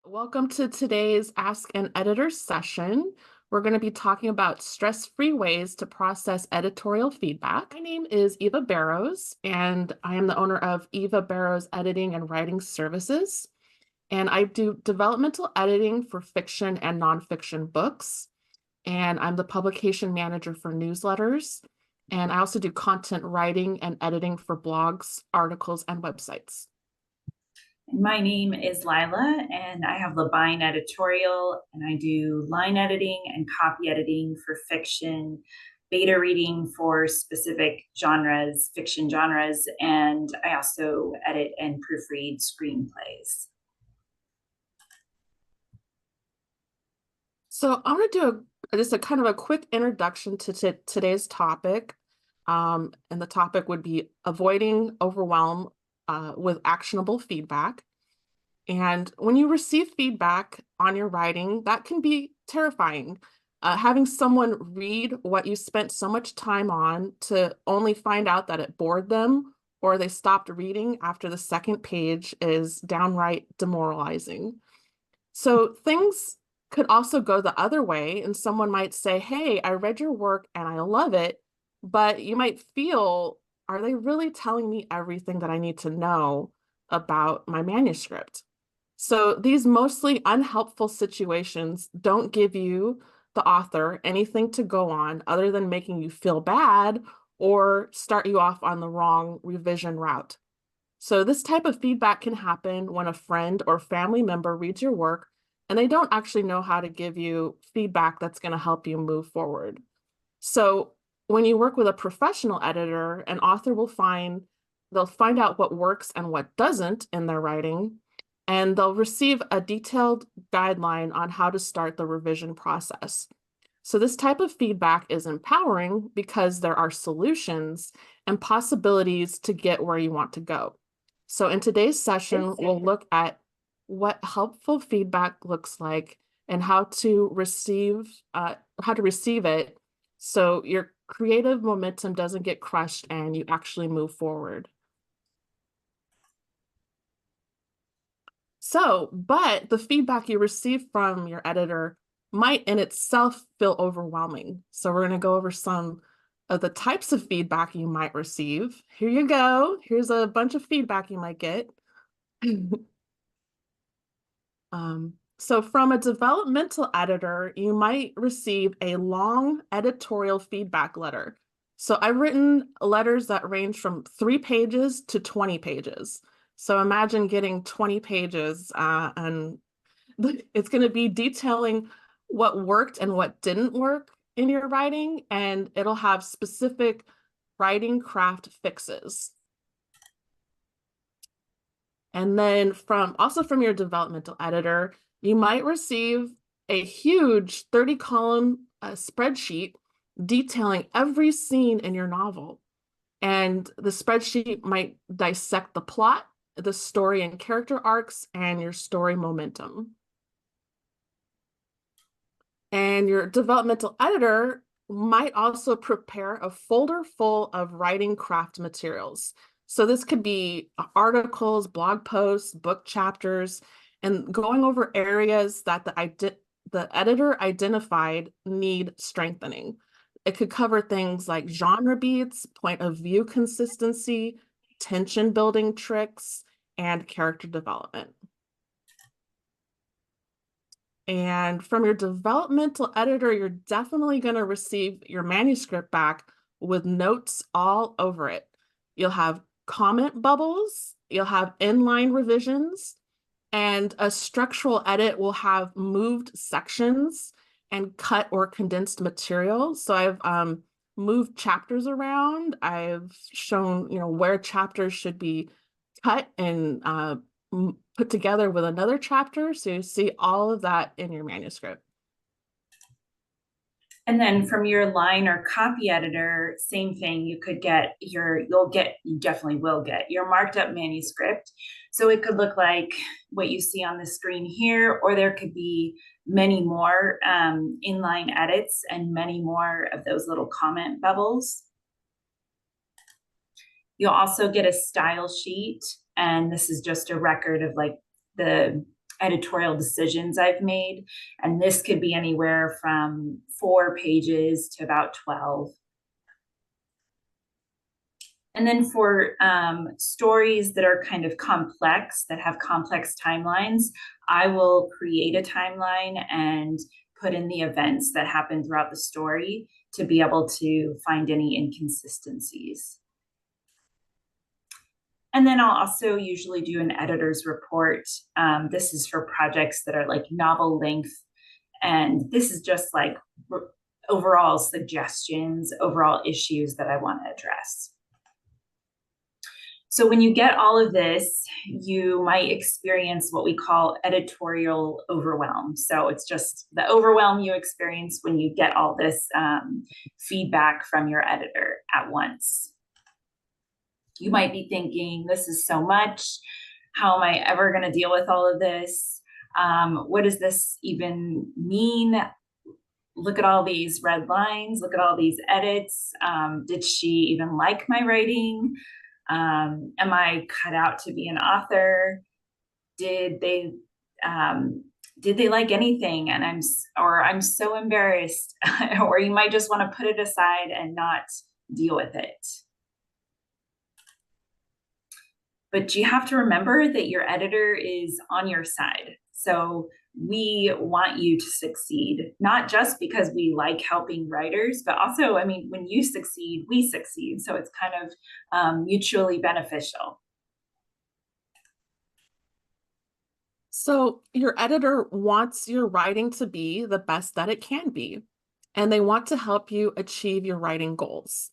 Welcome to today's Ask an Editor session. We're going to be talking about stress-free ways to process editorial feedback. My name is Eva Barrows, and I am the owner of Eva Barrows Editing and Writing Services. And I do developmental editing for fiction and nonfiction books. And I'm the publication manager for newsletters. And I also do content writing and editing for blogs, articles, and websites. My name is Lila, and I have Labine Editorial, and I do line editing and copy editing for fiction, beta reading for specific genres, fiction genres, and I also edit and proofread screenplays. So I'm going to do just a kind of a quick introduction to today's topic. And the topic would be avoiding overwhelm with actionable feedback. And when you receive feedback on your writing, that can be terrifying. Having someone read what you spent so much time on to only find out that it bored them or they stopped reading after the second page is downright demoralizing. So things could also go the other way, and someone might say, hey, I read your work and I love it, but you might feel, are they really telling me everything that I need to know about my manuscript? So these mostly unhelpful situations don't give you, the author, anything to go on other than making you feel bad or start you off on the wrong revision route. So this type of feedback can happen when a friend or family member reads your work and they don't actually know how to give you feedback that's going to help you move forward. So when you work with a professional editor, an author they'll find out what works and what doesn't in their writing, and they'll receive a detailed guideline on how to start the revision process. So this type of feedback is empowering because there are solutions and possibilities to get where you want to go. So in today's session, we'll look at what helpful feedback looks like and how to receive it so your creative momentum doesn't get crushed and you actually move forward. So, but the feedback you receive from your editor might in itself feel overwhelming. So we're going to go over some of the types of feedback you might receive. Here you go. Here's a bunch of feedback you might get. So from a developmental editor, you might receive a long editorial feedback letter. So I've written letters that range from 3 pages to 20 pages. So imagine getting 20 pages and it's going to be detailing what worked and what didn't work in your writing, and it'll have specific writing craft fixes. And then also from your developmental editor, you might receive a huge 30-column spreadsheet detailing every scene in your novel. And the spreadsheet might dissect the plot, the story and character arcs, and your story momentum. And your developmental editor might also prepare a folder full of writing craft materials. So this could be articles, blog posts, book chapters, and going over areas that the editor identified need strengthening. It could cover things like genre beats, point of view consistency, tension building tricks, and character development. And from your developmental editor, you're definitely going to receive your manuscript back with notes all over it. You'll have comment bubbles, you'll have inline revisions, and a structural edit will have moved sections and cut or condensed material. So I've moved chapters around. I've shown, where chapters should be cut and put together with another chapter. So you see all of that in your manuscript. And then from your line or copy editor, same thing, you definitely will get your marked up manuscript. So it could look like what you see on the screen here, or there could be many more inline edits and many more of those little comment bubbles. You'll also get a style sheet, and this is just a record of like the editorial decisions I've made. And this could be anywhere from 4 pages to about 12. And then for stories that are kind of complex, that have complex timelines, I will create a timeline and put in the events that happen throughout the story to be able to find any inconsistencies. And then I'll also usually do an editor's report. This is for projects that are like novel length. And this is just like overall suggestions, overall issues that I want to address. So when you get all of this, you might experience what we call editorial overwhelm. So it's just the overwhelm you experience when you get all this feedback from your editor at once. You might be thinking, this is so much. How am I ever going to deal with all of this? What does this even mean? Look at all these red lines. Look at all these edits. Did she even like my writing? Am I cut out to be an author? Did they like anything? And I'm so embarrassed. Or you might just want to put it aside and not deal with it. But you have to remember that your editor is on your side. So we want you to succeed, not just because we like helping writers, but also, I mean, when you succeed, we succeed. So it's kind of mutually beneficial. So your editor wants your writing to be the best that it can be, and they want to help you achieve your writing goals.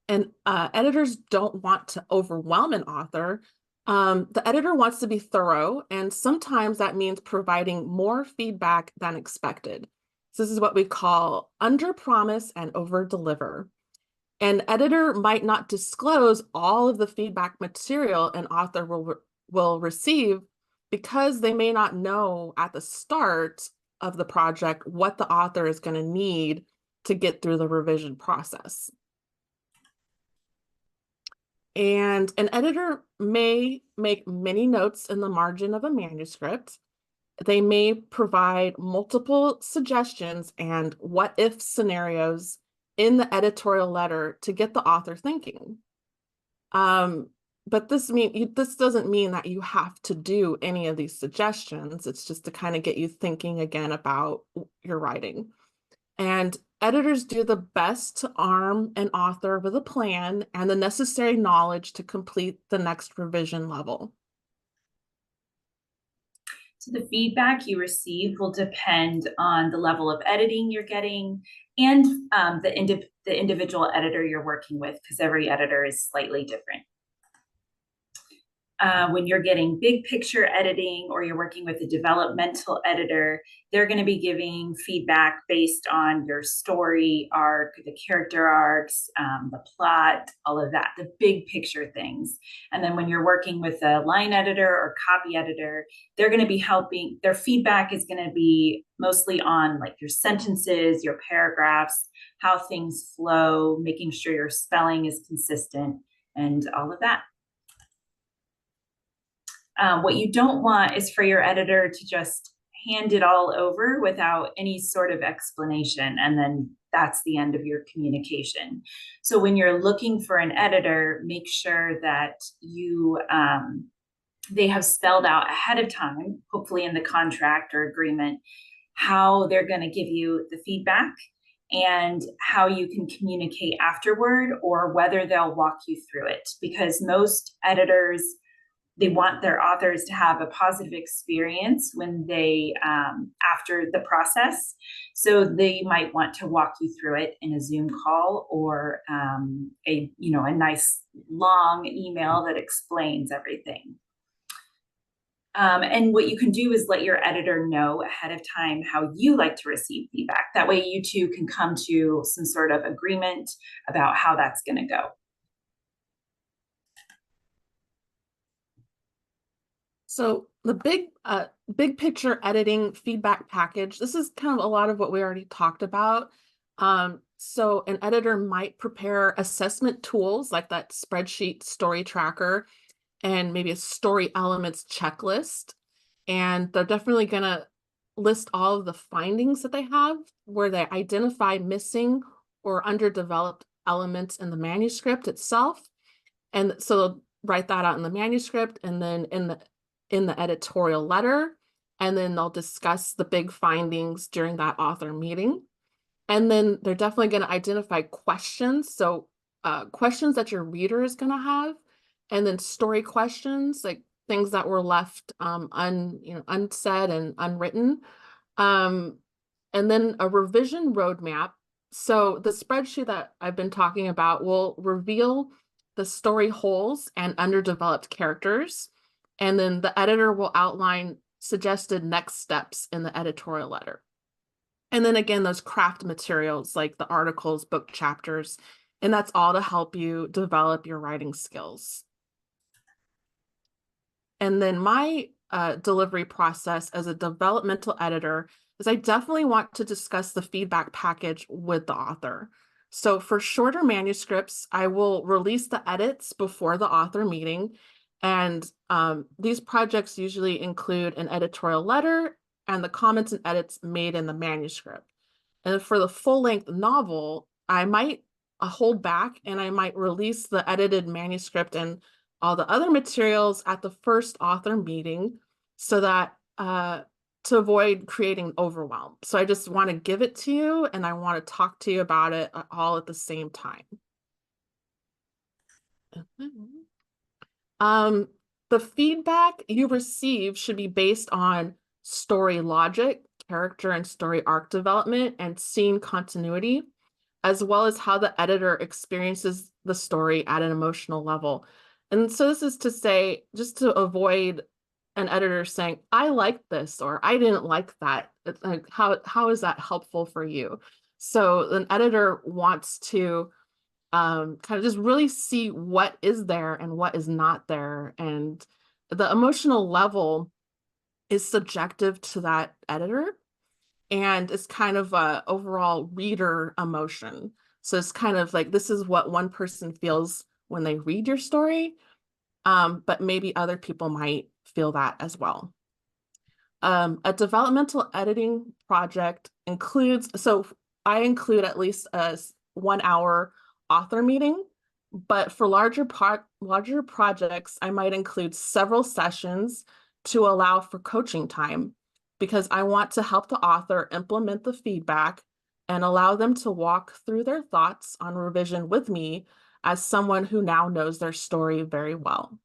And editors don't want to overwhelm an author. The editor wants to be thorough, and sometimes that means providing more feedback than expected. So this is what we call under promise and over deliver. An editor might not disclose all of the feedback material an author will receive because they may not know at the start of the project what the author is going to need to get through the revision process. And an editor may make many notes in the margin of a manuscript. They may provide multiple suggestions and what-if scenarios in the editorial letter to get the author thinking. But this doesn't mean that you have to do any of these suggestions. It's just to kind of get you thinking again about your writing. And editors do the best to arm an author with a plan and the necessary knowledge to complete the next revision level. So the feedback you receive will depend on the level of editing you're getting and the individual editor you're working with, because every editor is slightly different. When you're getting big picture editing or you're working with a developmental editor, they're going to be giving feedback based on your story arc, the character arcs, the plot, all of that, the big picture things. And then when you're working with a line editor or copy editor, they're going to be helping, their feedback is going to be mostly on like your sentences, your paragraphs, how things flow, making sure your spelling is consistent, and all of that. What you don't want is for your editor to just hand it all over without any sort of explanation, and then that's the end of your communication. So when you're looking for an editor, make sure that they have spelled out ahead of time, hopefully in the contract or agreement, how they're going to give you the feedback and how you can communicate afterward, or whether they'll walk you through it. Because most editors, they want their authors to have a positive experience when they after the process. So they might want to walk you through it in a Zoom call or a nice long email that explains everything. And what you can do is let your editor know ahead of time how you like to receive feedback. That way you two can come to some sort of agreement about how that's going to go. So the big picture editing feedback package, this is kind of a lot of what we already talked about. So an editor might prepare assessment tools like that spreadsheet story tracker and maybe a story elements checklist. And they're definitely going to list all of the findings that they have where they identify missing or underdeveloped elements in the manuscript itself. And so they'll write that out in the manuscript and then in the editorial letter, and then they'll discuss the big findings during that author meeting. And then they're definitely going to identify questions. So questions that your reader is going to have, and then story questions, like things that were left unsaid and unwritten. Um, and then a revision roadmap. So the spreadsheet that I've been talking about will reveal the story holes and underdeveloped characters. And then the editor will outline suggested next steps in the editorial letter. And then again, those craft materials like the articles, book chapters, and that's all to help you develop your writing skills. And then my delivery process as a developmental editor is I definitely want to discuss the feedback package with the author. So for shorter manuscripts, I will release the edits before the author meeting. And these projects usually include an editorial letter and the comments and edits made in the manuscript. And for the full-length novel, I might hold back and I might release the edited manuscript and all the other materials at the first author meeting so that to avoid creating overwhelm. So I just want to give it to you and I want to talk to you about it all at the same time. The feedback you receive should be based on story logic, character and story arc development, and scene continuity, as well as how the editor experiences the story at an emotional level. And so this is to say, just to avoid an editor saying, I like this, or I didn't like that. It's like, how is that helpful for you? So an editor wants to kind of just really see what is there and what is not there. And the emotional level is subjective to that editor. And it's kind of a overall reader emotion. So it's kind of like, this is what one person feels when they read your story, but maybe other people might feel that as well. A developmental editing project includes, so I include at least a 1 hour author meeting, but for larger projects, I might include several sessions to allow for coaching time because I want to help the author implement the feedback and allow them to walk through their thoughts on revision with me as someone who now knows their story very well.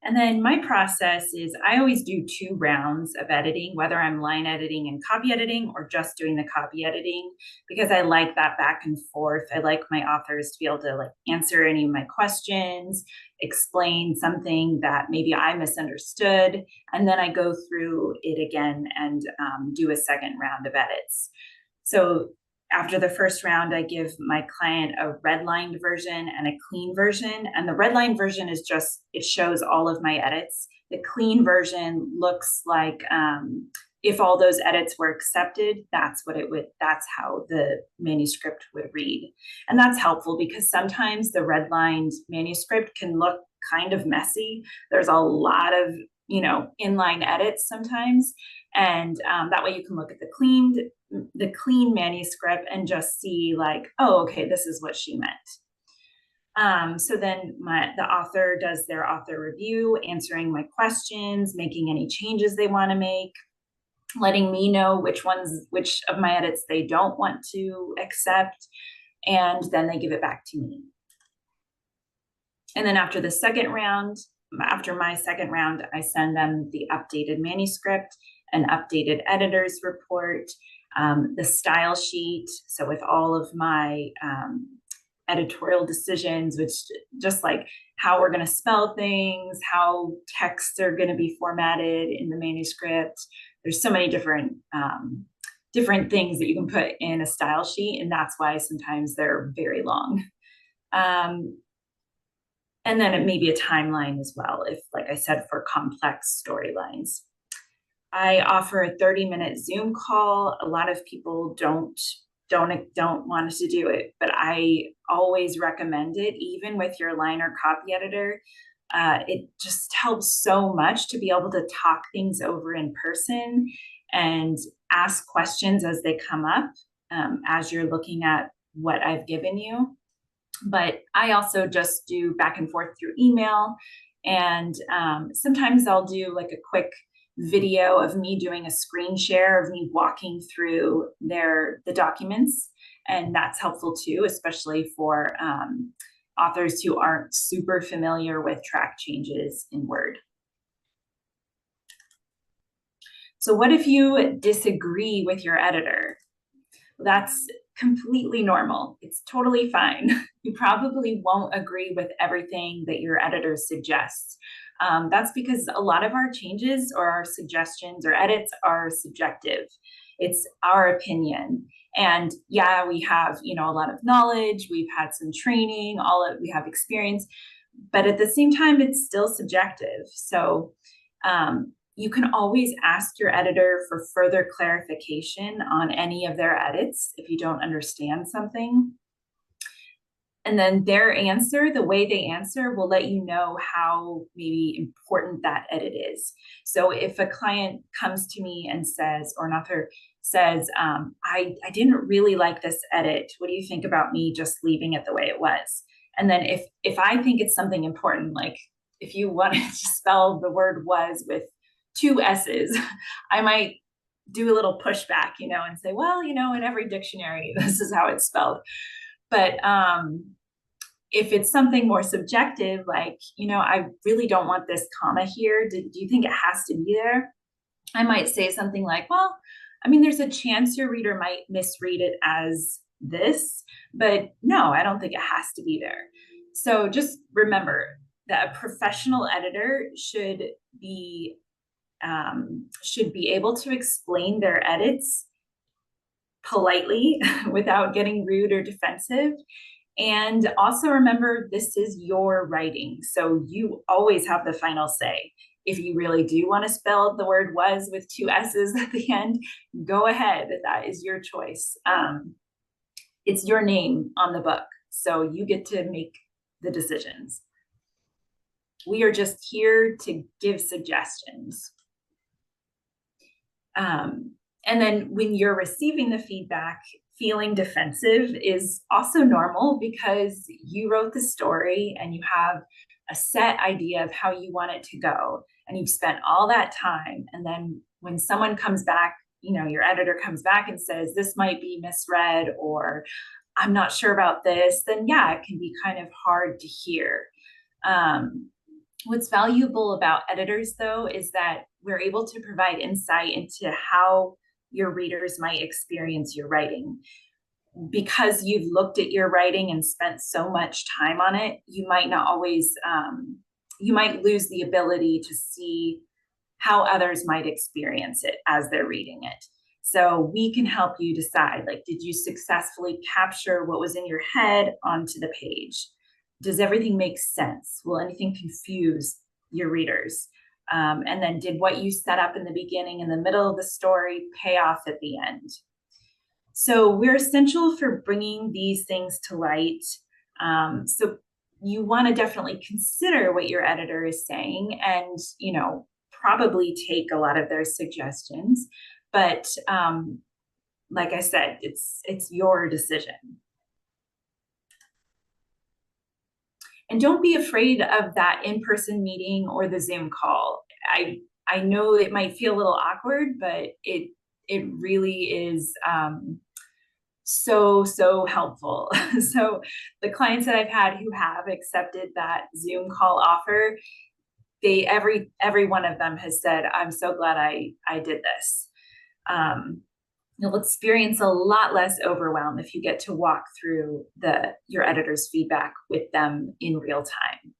And then my process is I always do 2 rounds of editing, whether I'm line editing and copy editing or just doing the copy editing, because I like that back and forth. I like my authors to be able to like answer any of my questions, explain something that maybe I misunderstood, and then I go through it again and do a second round of edits. So after the first round, I give my client a redlined version and a clean version. And the redlined version is just, it shows all of my edits. The clean version looks like if all those edits were accepted, that's how the manuscript would read. And that's helpful because sometimes the redlined manuscript can look kind of messy. There's a lot of, inline edits sometimes. And that way you can look at the clean manuscript and just see like, oh, okay, this is what she meant. So then the author does their author review, answering my questions, making any changes they want to make, letting me know which of my edits they don't want to accept, and then they give it back to me. And then after my second round, I send them the updated manuscript, an updated editor's report, the style sheet. So with all of my editorial decisions, which just like how we're going to spell things, how texts are going to be formatted in the manuscript. There's so many different things that you can put in a style sheet, and that's why sometimes they're very long. And then it may be a timeline as well, if, like I said, for complex storylines. I offer a 30-minute Zoom call. A lot of people don't don't want us to do it, but I always recommend it, even with your line or copy editor. It just helps so much to be able to talk things over in person and ask questions as they come up, as you're looking at what I've given you. But I also just do back and forth through email. And sometimes I'll do like a quick video of me doing a screen share of me walking through the documents. And that's helpful too, especially for authors who aren't super familiar with track changes in Word. So what if you disagree with your editor? That's completely normal. It's totally fine. You probably won't agree with everything that your editor suggests. That's because a lot of our changes or our suggestions or edits are subjective. It's our opinion. And yeah, we have, a lot of knowledge, we've had some training, we have experience, but at the same time, it's still subjective. So you can always ask your editor for further clarification on any of their edits if you don't understand something. And then their answer, the way they answer, will let you know how maybe important that edit is. So if a client comes to me and says, or an author says, I didn't really like this edit. What do you think about me just leaving it the way it was? And then if I think it's something important, like if you wanted to spell the word was with 2 S's, I might do a little pushback, and say, well, in every dictionary, this is how it's spelled. But if it's something more subjective, like, I really don't want this comma here. Do you think it has to be there? I might say something like, well, there's a chance your reader might misread it as this, but no, I don't think it has to be there. So just remember that a professional editor should be able to explain their edits politely without getting rude or defensive. And also remember, this is your writing, so you always have the final say. If you really do want to spell the word was with 2 S's at the end, go ahead. That is your choice. It's your name on the book, so you get to make the decisions. We are just here to give suggestions. And then when you're receiving the feedback, feeling defensive is also normal because you wrote the story and you have a set idea of how you want it to go. And you've spent all that time. And then when someone comes back, your editor comes back and says, this might be misread, or I'm not sure about this, then yeah, it can be kind of hard to hear. What's valuable about editors, though, is that we're able to provide insight into how your readers might experience your writing. Because you've looked at your writing and spent so much time on it, you might not always, you might lose the ability to see how others might experience it as they're reading it. So we can help you decide, like, did you successfully capture what was in your head onto the page? Does everything make sense? Will anything confuse your readers? And then did what you set up in the beginning and the middle of the story pay off at the end? So we're essential for bringing these things to light. So you want to definitely consider what your editor is saying and, probably take a lot of their suggestions. But like I said, it's your decision. And don't be afraid of that in-person meeting or the Zoom call. I know it might feel a little awkward, but it really is so helpful. So the clients that I've had who have accepted that Zoom call offer, every one of them has said, I'm so glad I did this. You'll experience a lot less overwhelm if you get to walk through your editor's feedback with them in real time.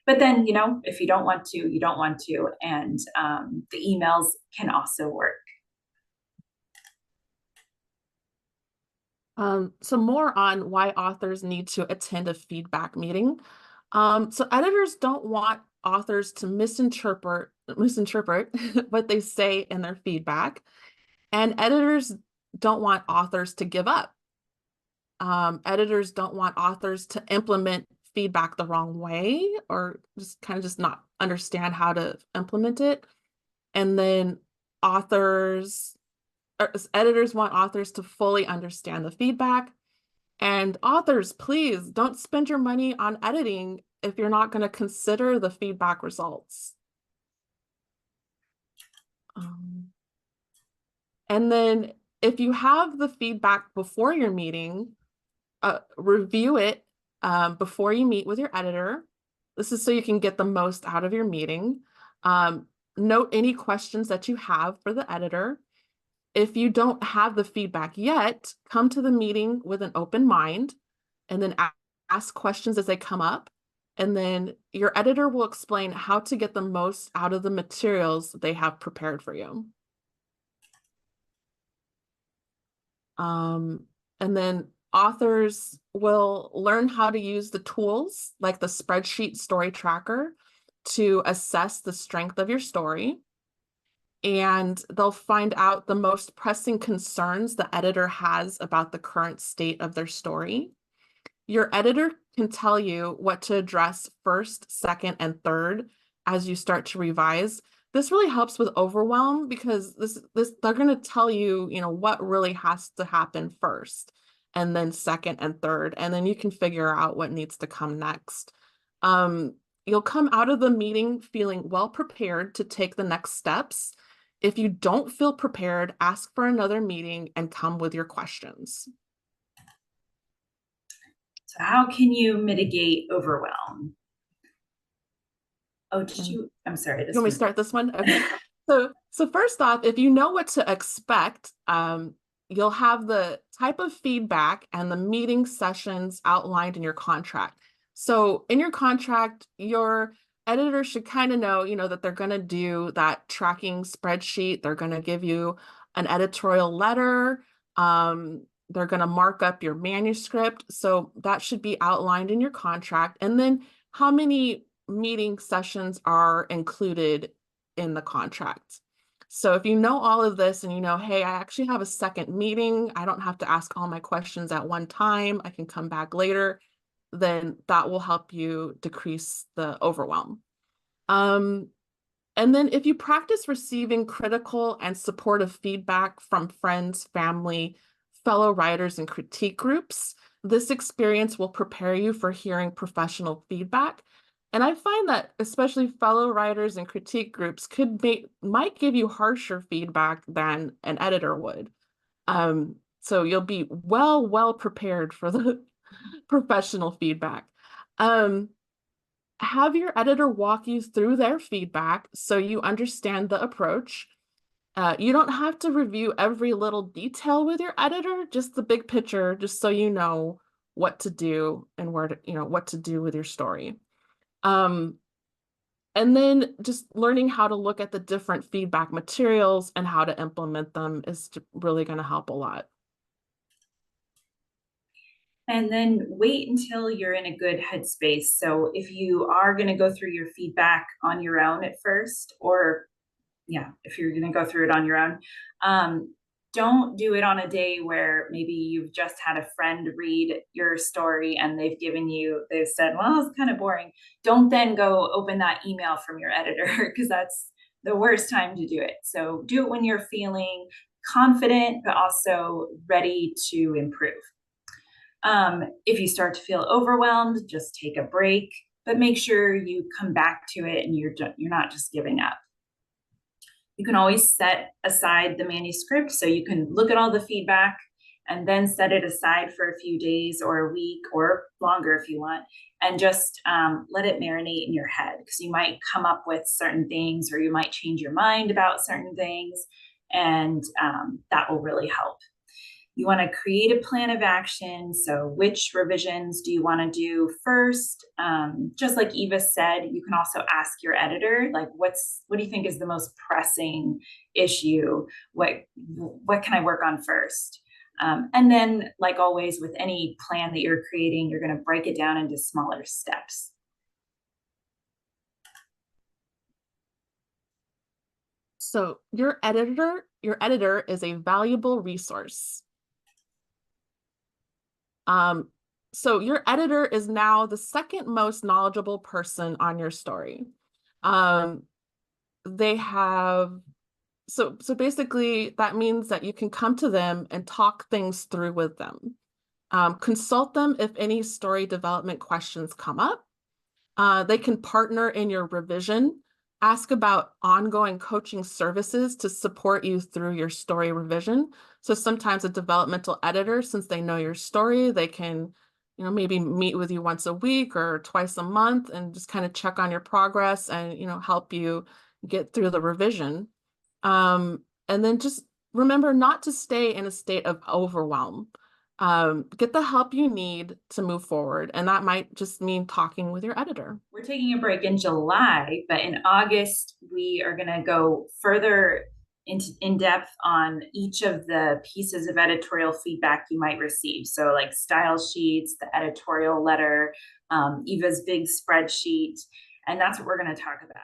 But then, if you don't want to, you don't want to, and the emails can also work. So more on why authors need to attend a feedback meeting. So editors don't want authors to misinterpret what they say in their feedback. And editors don't want authors to give up. Editors don't want authors to implement feedback the wrong way, or just not understand how to implement it. And then editors want authors to fully understand the feedback. And authors, please don't spend your money on editing if you're not going to consider the feedback results. And then if you have the feedback before your meeting, review it before you meet with your editor. This is so you can get the most out of your meeting. Note any questions that you have for the editor. If you don't have the feedback yet, come to the meeting with an open mind and then ask questions as they come up. And then your editor will explain how to get the most out of the materials they have prepared for you. And then authors will learn how to use the tools like the spreadsheet story tracker to assess the strength of your story. And they'll find out the most pressing concerns the editor has about the current state of their story. Your editor can tell you what to address first, second, and third as you start to revise. This really helps with overwhelm because they're going to tell you, what really has to happen first, and then second and third, and then you can figure out what needs to come next. You'll come out of the meeting feeling well prepared to take the next steps. If you don't feel prepared, ask for another meeting and come with your questions. So how can you mitigate overwhelm? Oh, I'm sorry. You want me to start this one? Okay. So first off, if you know what to expect, you'll have the type of feedback and the meeting sessions outlined in your contract. So in your contract, your editor should kind of know, that they're going to do that tracking spreadsheet. They're going to give you an editorial letter. They're going to mark up your manuscript. So that should be outlined in your contract. And then how many meeting sessions are included in the contract. So if you know all of this and hey, I actually have a second meeting, I don't have to ask all my questions at one time, I can come back later, then that will help you decrease the overwhelm. And then if you practice receiving critical and supportive feedback from friends, family, fellow writers, and critique groups, this experience will prepare you for hearing professional feedback. And I find that especially fellow writers and critique groups might give you harsher feedback than an editor would. So you'll be well prepared for the professional feedback. Have your editor walk you through their feedback so you understand the approach. You don't have to review every little detail with your editor, just the big picture, just so you know what to do and what to do with your story. And then just learning how to look at the different feedback materials and how to implement them is really going to help a lot. And then wait until you're in a good headspace. So if you are going to go through your feedback on your own at first, or if you're going to go through it on your own, don't do it on a day where maybe you've just had a friend read your story and they've said, well, it's kind of boring. Don't then go open that email from your editor because that's the worst time to do it. So do it when you're feeling confident, but also ready to improve. If you start to feel overwhelmed, just take a break, but make sure you come back to it and you're not just giving up. You can always set aside the manuscript so you can look at all the feedback and then set it aside for a few days or a week or longer if you want, and just let it marinate in your head, because you might come up with certain things or you might change your mind about certain things, and that will really help. You want to create a plan of action. So which revisions do you want to do first? Just like Eva said, you can also ask your editor, like, what do you think is the most pressing issue? What can I work on first? And then, like always, with any plan that you're creating, you're going to break it down into smaller steps. So your editor your editor is a valuable resource. So your editor is now the second most knowledgeable person on your story. They have so basically that means that you can come to them and talk things through with them. Consult them if any story development questions come up. They can partner in your revision, ask about ongoing coaching services to support you through your story revision. So sometimes a developmental editor, since they know your story, they can, maybe meet with you once a week or twice a month and just kind of check on your progress and, help you get through the revision. And then just remember not to stay in a state of overwhelm. Get the help you need to move forward. And that might just mean talking with your editor. We're taking a break in July, but in August, we are going to go further in depth on each of the pieces of editorial feedback you might receive. So, like style sheets, the editorial letter, Eva's big spreadsheet. And that's what we're going to talk about.